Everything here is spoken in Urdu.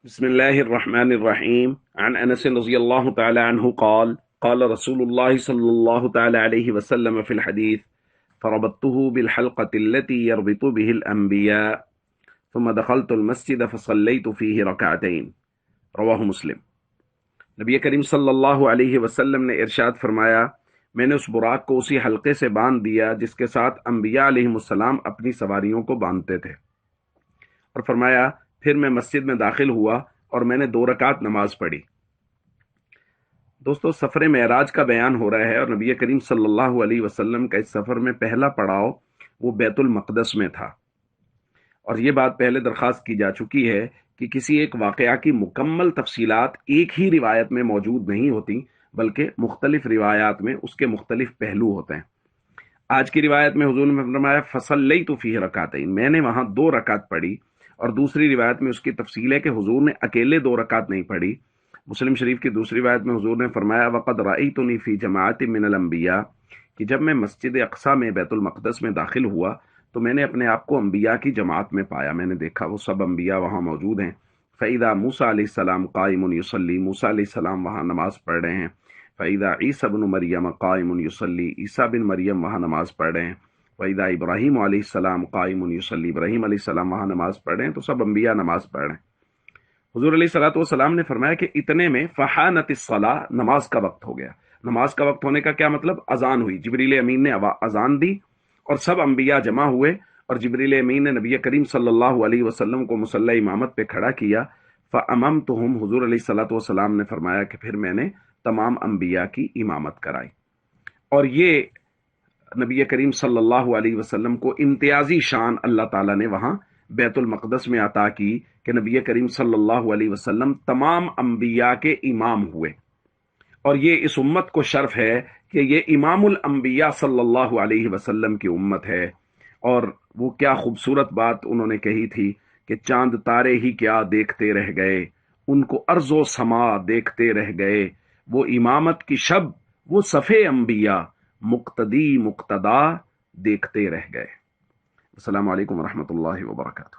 بسم الله الرحمن الرحيم عن أنس رضي الله تعالى عنه قال رسول الله صلى الله تعالى عليه وسلم في الحديث فربطته بالحلقة التي يربط به الأنبياء ثم دخلت المسجد فصليت فيه ركعتين رواہ مسلم۔ نبی کریم صلی اللہ علیہ وسلم نے ارشاد فرمایا، میں نے اس براق کو اسی حلقے سے باندھ دیا جس کے ساتھ انبیاء علیہ السلام اپنی سواریوں کو باندھتے تھے، اور فرمایا پھر میں مسجد میں داخل ہوا اور میں نے 2 رکعت نماز پڑھی۔ دوستو، سفر معراج کا بیان ہو رہا ہے، اور نبی کریم صلی اللہ علیہ وسلم کا اس سفر میں پہلا پڑاؤ وہ بیت المقدس میں تھا، اور یہ بات پہلے درخواست کی جا چکی ہے کہ کسی ایک واقعہ کی مکمل تفصیلات ایک ہی روایت میں موجود نہیں ہوتی، بلکہ مختلف روایات میں اس کے مختلف پہلو ہوتے ہیں۔ آج کی روایت میں حضور نے فرمایا فصلیت فیہ رکعتین، میں نے وہاں 2 رکعت پڑھی، اور دوسری روایت میں اس کی تفصیل ہے کہ حضور نے اکیلے 2 رکعت نہیں پڑھی۔ مسلم شریف کی دوسری روایت میں حضور نے فرمایا وقد رأیتنی فی جماعت من الانبیاء، کہ جب میں مسجد اقصی میں بیت المقدس میں داخل ہوا تو میں نے اپنے آپ کو انبیاء کی جماعت میں پایا، میں نے دیکھا وہ سب انبیاء وہاں موجود ہیں۔ فَإِذَا موسیٰ علیہ السلام قائم یصلی، موسیٰ علیہ السلام وہاں نماز پڑھ رہے ہیں۔ فَإِذَا عیسیٰ بن مریم قائم یصلی، عیسیٰ بن مریم وہاں نماز پڑھ رہے ہیں۔ وَإِذَا ابراہیم علیہ السلام قائم یصلی، ابراہیم علیہ السلام وہاں نماز پڑھ رہے ہیں، تو سب انبیاء نماز پڑھ رہے ہیں۔ حضور علیہ الصلوۃ والسلام نے فرمایا کہ اتنے میں فحانت الصلاۃ، نماز کا وقت ہو گیا۔ نماز کا وقت ہونے کا کیا مطلب؟ اذان ہوئی، جبریل امین نے اذان دی اور سب انبیاء جمع ہوئے، اور جبریل امین نے نبی کریم صلی اللہ علیہ وسلم کو مصلی امامت پہ کھڑا کیا۔ فاممتہم، حضور علیہ الصلوۃ والسلام نے فرمایا کہ پھر میں نے تمام انبیاء کی امامت کرائی، اور یہ نبی کریم صلی اللہ علیہ وسلم کو امتیازی شان اللہ تعالیٰ نے وہاں بیت المقدس میں عطا کی کہ نبی کریم صلی اللہ علیہ وسلم تمام انبیاء کے امام ہوئے، اور یہ اس امت کو شرف ہے کہ یہ امام الانبیاء صلی اللہ علیہ وسلم کی امت ہے۔ اور وہ کیا خوبصورت بات انہوں نے کہی تھی کہ چاند تارے ہی کیا دیکھتے رہ گئے، ان کو ارض و سما دیکھتے رہ گئے، وہ امامت کی شب، وہ صفے انبیاء، مقتدی مقتدا دیکھتے رہ گئے۔ السلام علیکم ورحمۃ اللہ وبرکاتہ۔